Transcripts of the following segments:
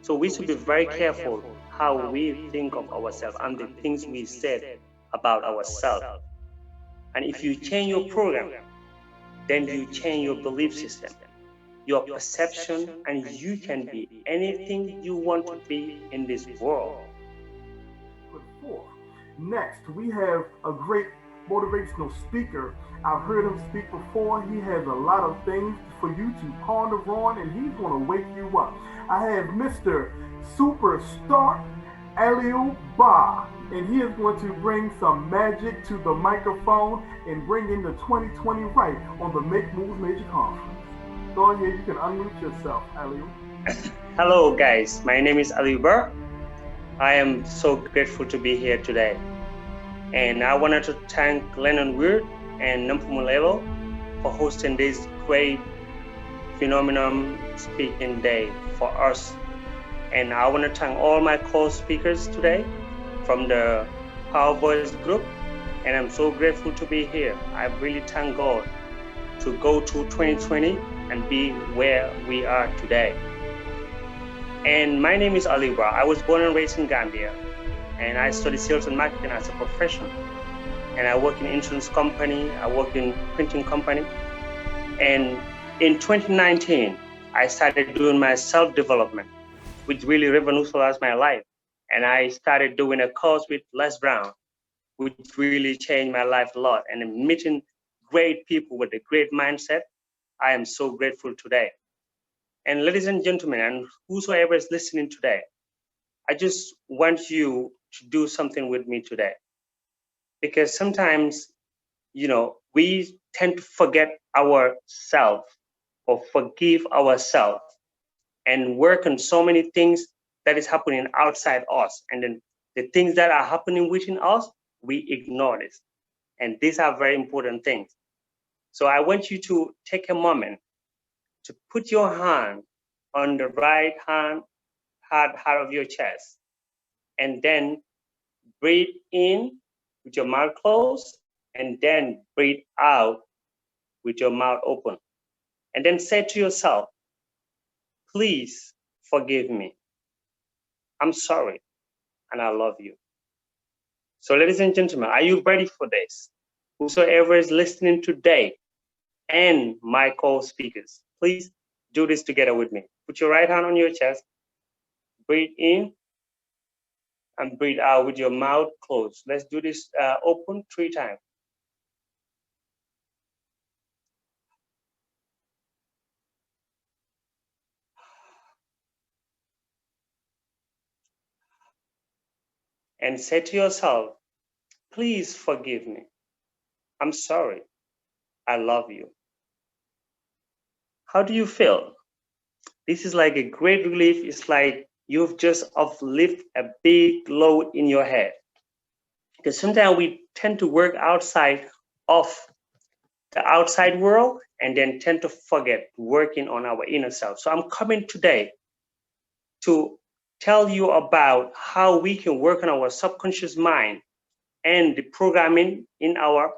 So we should be very careful how we think of ourselves and the things we said about ourselves. And if you change your program, then you change your belief system, your perception, and you can be anything you want to be in this world. Put forth. Next, we have a great motivational speaker. I've heard him speak before. He has a lot of things for you to ponder on, and he's going to wake you up. I have Mr. Superstar Aliu Ba, and he is going to bring some magic to the microphone and bring in the 2020 right on the Make Moves Major Conference. Go ahead, you can unmute yourself, Aliu. Hello, guys. My name is Ali Burr. I am so grateful to be here today. And I wanted to thank Lennon Weird and Nampumulelo for hosting this great phenomenon speaking day for us. And I want to thank all my co-speakers today from the Power Voice group. And I'm so grateful to be here. I really thank God to go to 2020 and be where we are today. And my name is Ali Bra. I was born and raised in Gambia, and I study sales and marketing as a profession. And I work in insurance company, I work in printing company. And in 2019, I started doing my self-development, which really revolutionized my life. And I started doing a course with Les Brown, which really changed my life a lot. And meeting great people with a great mindset, I am so grateful today. And ladies and gentlemen, and whosoever is listening today, I just want you to do something with me today. Because sometimes, we tend to forget ourselves or forgive ourselves and work on so many things that is happening outside us. And then the things that are happening within us, we ignore this. And these are very important things. So I want you to take a moment to put your hand on the right hand heart of your chest, and then breathe in with your mouth closed, and then breathe out with your mouth open. And then say to yourself, please forgive me. I'm sorry, and I love you. So ladies and gentlemen, are you ready for this? Whosoever is listening today and my co-speakers, please do this together with me. Put your right hand on your chest, breathe in, and breathe out with your mouth closed. Let's do this open 3 times. And say to yourself, please forgive me. I'm sorry. I love you. How do you feel? This is like a great relief. It's like you've just uplifted a big load in your head. Because sometimes we tend to work outside of the outside world and then tend to forget working on our inner self. So I'm coming today to tell you about how we can work on our subconscious mind and the programming in our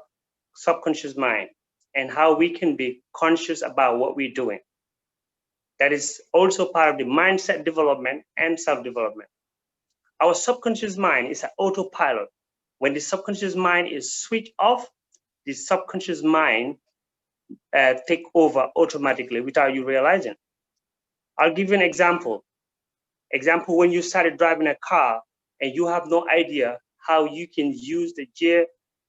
subconscious mind, and how we can be conscious about what we're doing. That is also part of the mindset development and self-development. Our subconscious mind is an autopilot. When the subconscious mind is switched off, the subconscious mind take over automatically without you realizing. I'll give you an example. Example, when you started driving a car and you have no idea how you can use the gear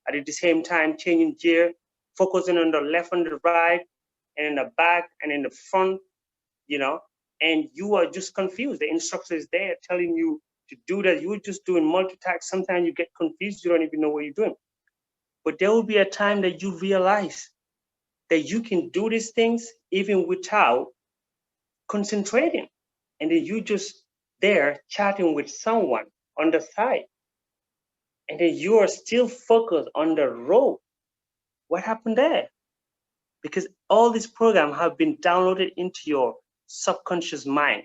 at the same time, changing gear, focusing on the left and the right, and in the back and in the front, and you are just confused. The instructor is there telling you to do that. You're just doing multitask. Sometimes you get confused. You don't even know what you're doing. But there will be a time that you realize that you can do these things even without concentrating. And then you just there chatting with someone on the side. And then you are still focused on the road. What happened there? Because all these programs have been downloaded into your subconscious mind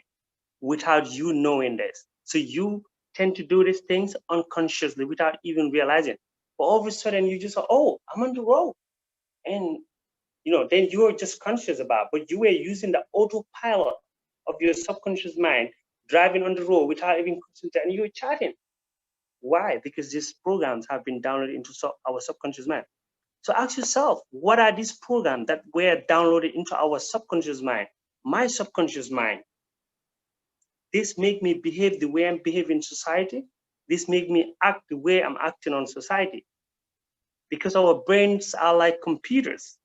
without you knowing this. So you tend to do these things unconsciously without even realizing. But all of a sudden you just, oh, I'm on the road. And then you are just conscious about, but you were using the autopilot of your subconscious mind driving on the road without even concentrating, and you're chatting. Why? Because these programs have been downloaded into our subconscious mind. So ask yourself, what are these programs that were downloaded into our subconscious mind? My subconscious mind. This make me behave the way I'm behaving in society. This make me act the way I'm acting on society. Because our brains are like computers.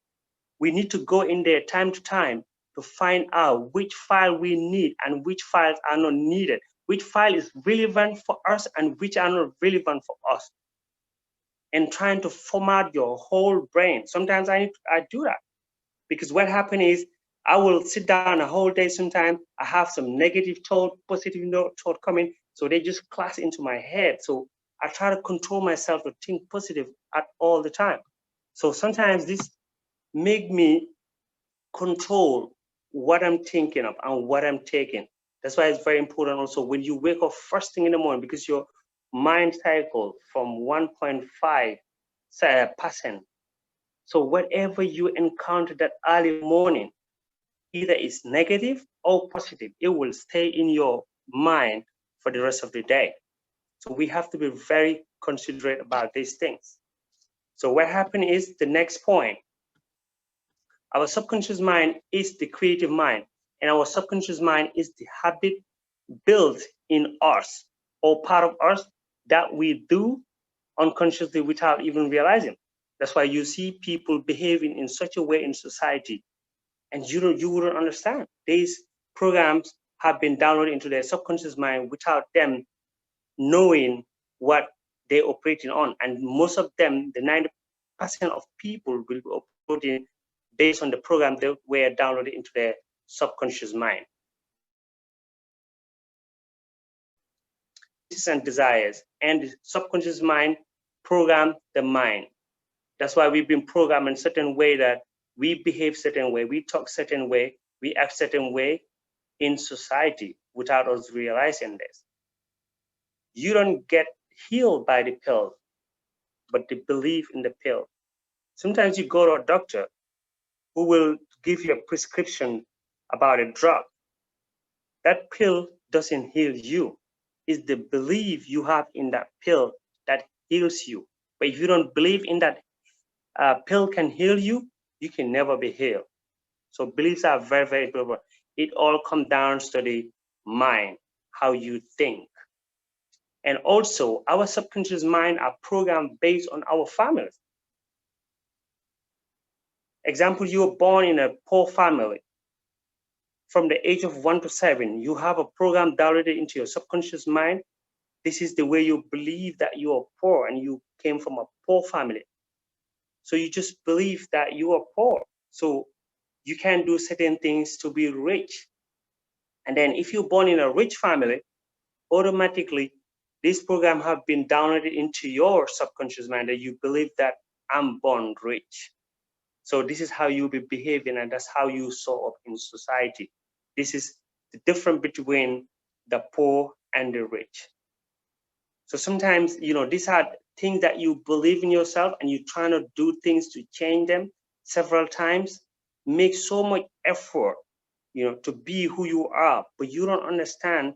We need to go in there time to time to find out which file we need and which files are not needed, which file is relevant for us and which are not relevant for us. And trying to format your whole brain. Sometimes I do that, because what happens is I will sit down a whole day. Sometimes I have some negative thought, positive thought coming, so they just clash into my head. So I try to control myself to think positive at all the time. So sometimes this make me control what I'm thinking of and what I'm taking. That's why it's very important also when you wake up first thing in the morning, because your mind cycle from 1.5%. So whatever you encounter that early morning, either it's negative or positive, it will stay in your mind for the rest of the day. So we have to be very considerate about these things. So what happened is the next point. Our subconscious mind is the creative mind, and our subconscious mind is the habit built in us or part of us that we do unconsciously without even realizing. That's why you see people behaving in such a way in society, and you wouldn't understand. These programs have been downloaded into their subconscious mind without them knowing what they're operating on. And most of them, the 90% of people will be operating based on the program that were downloaded into their subconscious mind. Wishes and desires, and the subconscious mind program the mind. That's why we've been programmed in a certain way, that we behave certain way, we talk certain way, we act certain way in society without us realizing this. You don't get healed by the pill, but the belief in the pill. Sometimes you go to a doctor who will give you a prescription about a drug. That pill doesn't heal you. It's the belief you have in that pill that heals you. But if you don't believe in that pill can heal you, you can never be healed. So beliefs are very, very important. It all comes down to the mind, how you think. And also, our subconscious mind are programmed based on our families. Example, you were born in a poor family. From the age of 1 to 7, you have a program downloaded into your subconscious mind. This is the way you believe that you are poor and you came from a poor family. So you just believe that you are poor. So you can do certain things to be rich. And then if you're born in a rich family, automatically this program have been downloaded into your subconscious mind that you believe that I'm born rich. So this is how you'll be behaving, and that's how you show up in society. This is the difference between the poor and the rich. So sometimes, these are things that you believe in yourself and you're trying to do things to change them several times, make so much effort, to be who you are, but you don't understand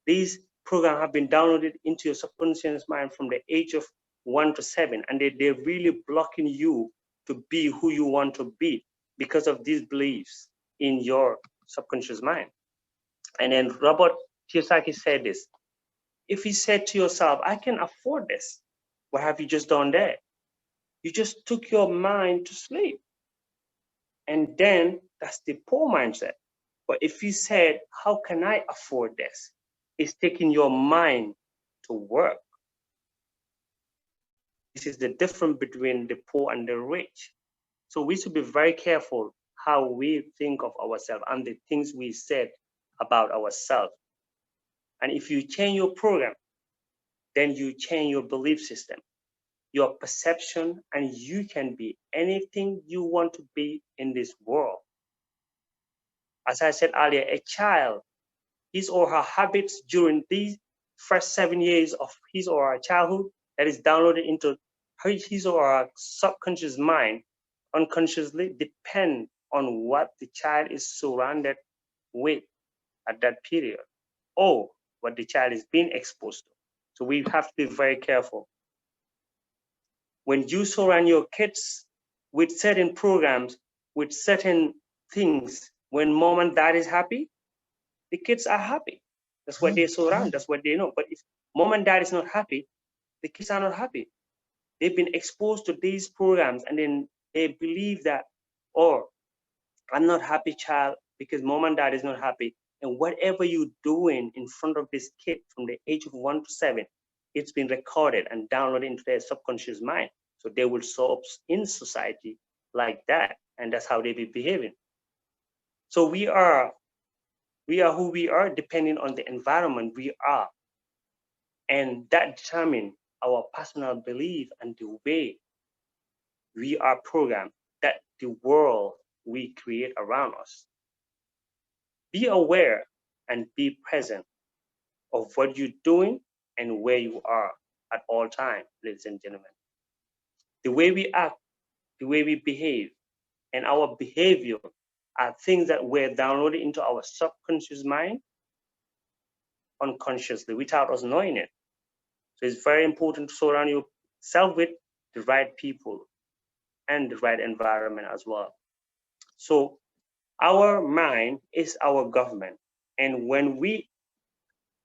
these programs have been downloaded into your subconscious mind from the age of 1 to 7, and they're really blocking you to be who you want to be because of these beliefs in your subconscious mind. And then Robert Kiyosaki said this: if you said to yourself, I can afford this, what have you just done there? You just took your mind to sleep. And then that's the poor mindset. But if you said, how can I afford this? It's taking your mind to work. This is the difference between the poor and the rich. So we should be very careful how we think of ourselves and the things we said about ourselves. And if you change your program, then you change your belief system, your perception, and you can be anything you want to be in this world. As I said earlier, a child, his or her habits during these first 7 years of his or her childhood that is downloaded into his or her subconscious mind unconsciously depend on what the child is surrounded with at that period. or what the child is being exposed to. So we have to be very careful. When you surround your kids with certain programs, with certain things, when mom and dad is happy, the kids are happy. That's what they surround, that's what they know. But if mom and dad is not happy, the kids are not happy. They've been exposed to these programs and then they believe that, oh, I'm not happy, child, because mom and dad is not happy. And whatever you're doing in front of this kid from the age of 1 to 7, it's been recorded and downloaded into their subconscious mind. So they will show up in society like that. And that's how they be behaving. So we are who we are depending on the environment we are. And that determines our personal belief and the way we are programmed, that the world we create around us. Be aware and be present of what you're doing and where you are at all times, ladies and gentlemen. The way we act, the way we behave, and our behavior are things that were downloaded into our subconscious mind unconsciously without us knowing it. So it's very important to surround yourself with the right people and the right environment as well. So our mind is our government. And when we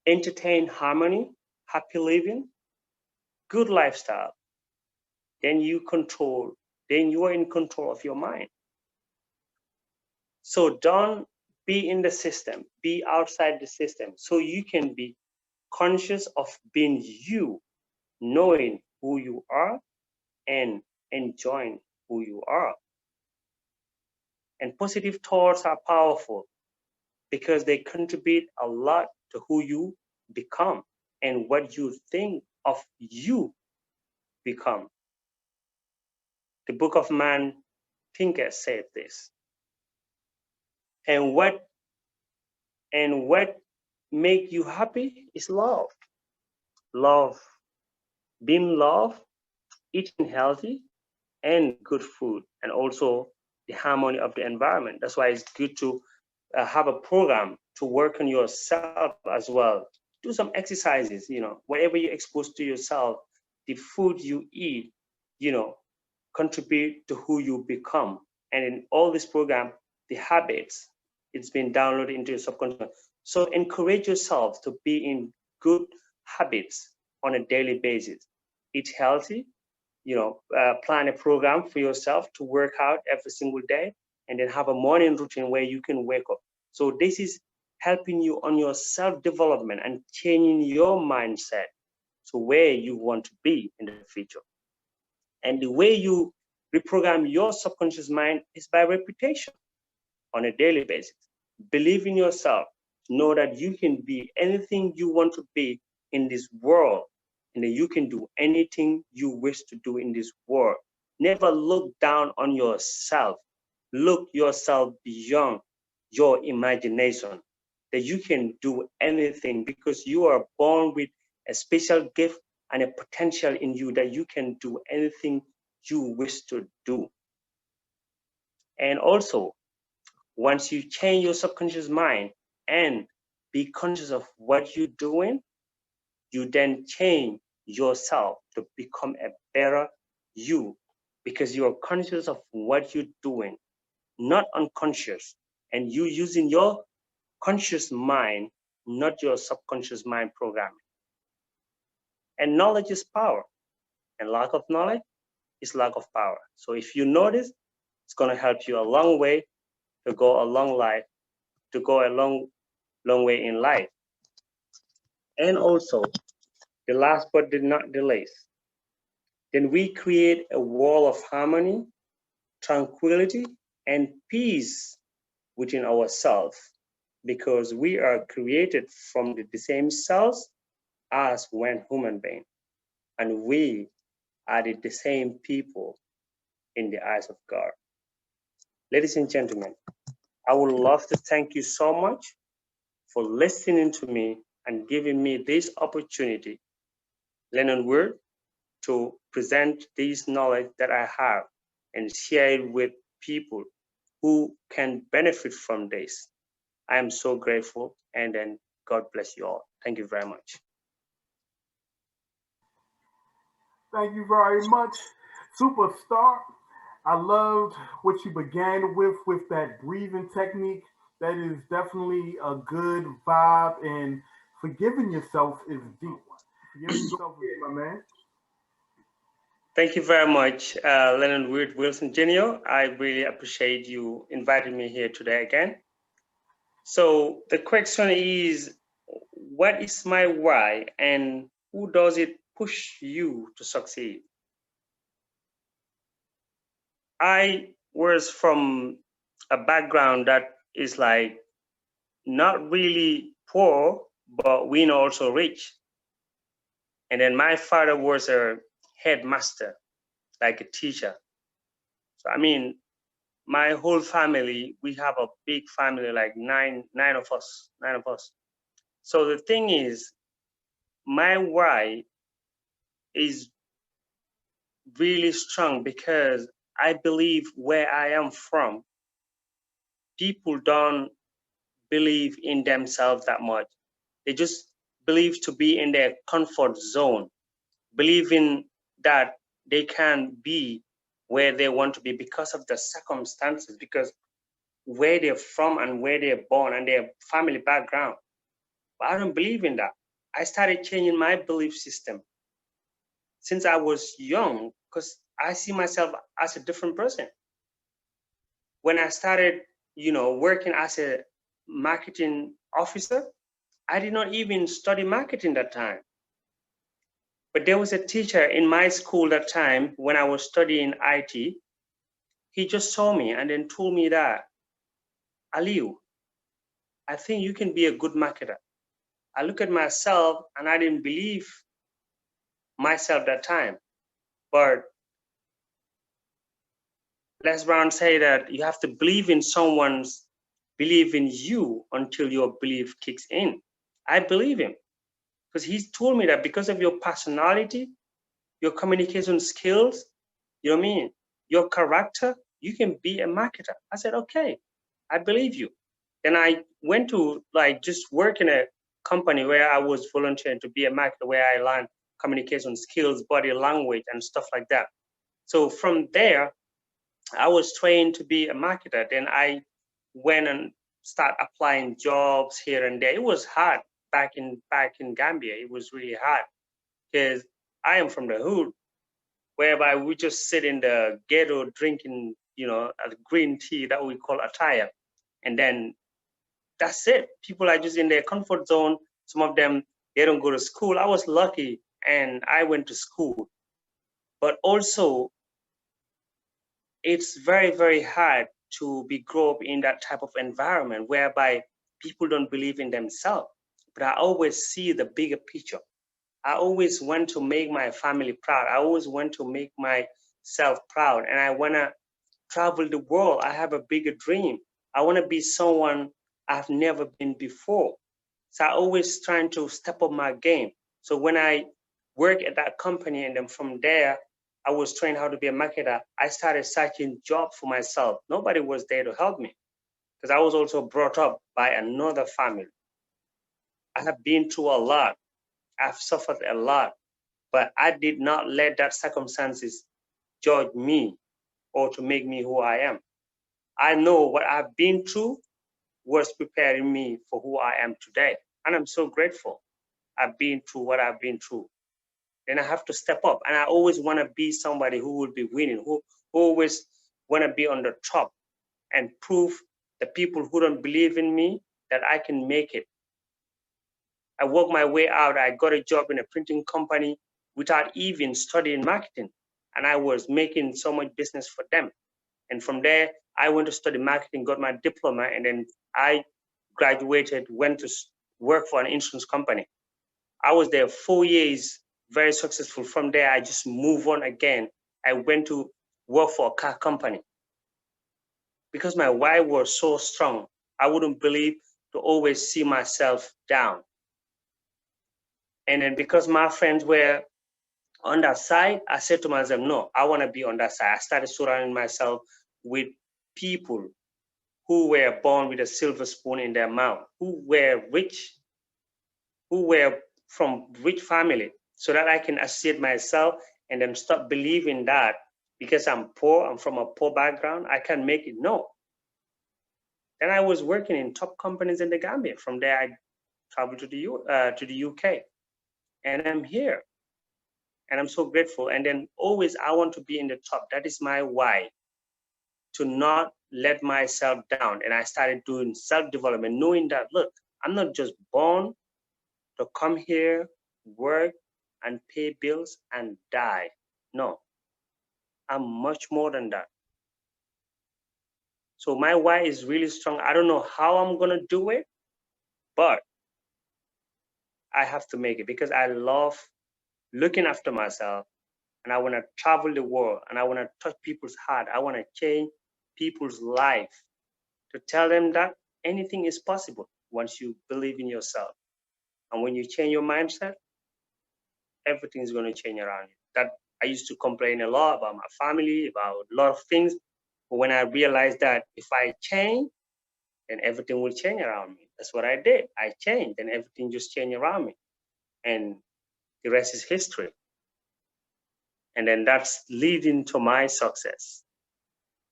entertain harmony, happy living, good lifestyle, then you are in control of your mind. So don't be in the system, be outside the system so you can be conscious of being you, knowing who you are and enjoying who you are. And positive thoughts are powerful because they contribute a lot to who you become and what you think of you become. The Book of Man Thinker said this. And what make you happy is love. Love, being love, eating healthy and good food, and also the harmony of the environment. That's why it's good to have a program to work on yourself as well. Do some exercises, whatever you expose to yourself, the food you eat, you know, contribute to who you become. And in all this program, the habits, it's been downloaded into your subconscious. So encourage yourself to be in good habits on a daily basis. Eat healthy, plan a program for yourself to work out every single day, and then have a morning routine where you can wake up. So this is helping you on your self-development and changing your mindset to where you want to be in the future. And the way you reprogram your subconscious mind is by repetition on a daily basis. Believe in yourself. Know that you can be anything you want to be in this world, and that you can do anything you wish to do in this world. Never look down on yourself. Look yourself beyond your imagination, that you can do anything because you are born with a special gift and a potential in you that you can do anything you wish to do. And also, once you change your subconscious mind and be conscious of what you're doing, you then change yourself to become a better you because you are conscious of what you're doing, not unconscious. And you using your conscious mind, not your subconscious mind programming. And knowledge is power, and lack of knowledge is lack of power. So if you know this, it's going to help you a long way to go a long life, to go a long way in life. And also, the last but did not the least, then we create a wall of harmony, tranquility, and peace within ourselves because we are created from the same cells as one human being. And we are the same people in the eyes of God. Ladies and gentlemen, I would love to thank you so much for listening to me and giving me this opportunity, Lennon Word, to present this knowledge that I have and share it with people who can benefit from this. I am so grateful. And then God bless you all. Thank you very much. Thank you very much, superstar. I loved what you began with that breathing technique. That is definitely a good vibe, and forgiving yourself is deep. Forgiving yourself is deep, my man. Thank you very much, Leonard Wood Wilson Jr. I really appreciate you inviting me here today again. So the question is, what is my why and who does it push you to succeed? I was from a background that is like not really poor, but we know also rich. And then my father was a headmaster, like a teacher. So I mean, my whole family, we have a big family, like nine of us, nine of us. So the thing is, my why is really strong because I believe where I am from, people don't believe in themselves that much. They just believe to be in their comfort zone, believing that they can be where they want to be because of the circumstances, because where they're from and where they're born and their family background. But I don't believe in that. I started changing my belief system since I was young because I see myself as a different person. When I started, working as a marketing officer, I did not even study marketing that time. But there was a teacher in my school that time when I was studying IT. He just saw me and then told me that, Aliu, I think you can be a good marketer. I look at myself and I didn't believe myself that time. But Les Brown say that you have to believe in someone's believe in you until your belief kicks in. I believe him because he's told me that because of your personality, your communication skills, you know what I mean, your character, you can be a marketer. I said, okay, I believe you. Then I went to like just work in a company where I was volunteering to be a marketer, where I learned communication skills, body language, and stuff like that. So from there, I was trained to be a marketer. Then I went and start applying jobs here and there. It was hard back in Gambia. It was really hard because I am from the hood, whereby we just sit in the ghetto drinking, a green tea that we call attire, and then that's it. People are just in their comfort zone. Some of them they don't go to school. I was lucky, and I went to school, but also it's very, very hard to be grow up in that type of environment whereby people don't believe in themselves. But I always see the bigger picture. I always want to make my family proud. I always want to make myself proud. And I want to travel the world. I have a bigger dream. I want to be someone I've never been before. So I always trying to step up my game. So when I work at that company and then from there, I was trained how to be a marketer. I started searching job for myself. Nobody was there to help me because I was also brought up by another family. I have been through a lot. I've suffered a lot, but I did not let that circumstances judge me or to make me who I am. I know what I've been through was preparing me for who I am today. And I'm so grateful I've been through what I've been through. Then I have to step up. And I always want to be somebody who will be winning, who always want to be on the top and prove the people who don't believe in me that I can make it. I worked my way out. I got a job in a printing company without even studying marketing. And I was making so much business for them. And from there, I went to study marketing, got my diploma, and then I graduated, went to work for an insurance company. I was there 4 years, very successful. From there, I just move on again. I went to work for a car company because my why was so strong. I wouldn't believe to always see myself down. And then because my friends were on that side, I said to myself, no, I want to be on that side. I started surrounding myself with people who were born with a silver spoon in their mouth, who were rich, who were from rich family so that I can associate myself and then stop believing that because I'm poor, I'm from a poor background, I can make it. No. Then I was working in top companies in the Gambia. From there, I traveled to the UK, and I'm here, and I'm so grateful. And then always, I want to be in the top. That is my why, to not let myself down. And I started doing self development, knowing that look, I'm not just born to come here, work, and pay bills and die. No, I'm much more than that. So my why is really strong. I don't know how I'm gonna do it, but I have to make it because I love looking after myself, and I want to travel the world, and I want to touch people's heart. I want to change people's life, to tell them that anything is possible once you believe in yourself. And when you change your mindset, everything is going to change around you. That I used to complain a lot about my family, about a lot of things. But when I realized that if I change, then everything will change around me. That's what I did. I changed, and everything just changed around me. And the rest is history. And then that's leading to my success.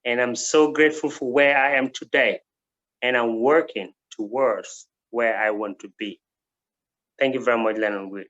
And I'm so grateful for where I am today. And I'm working towards where I want to be. Thank you very much, Lennon Wood.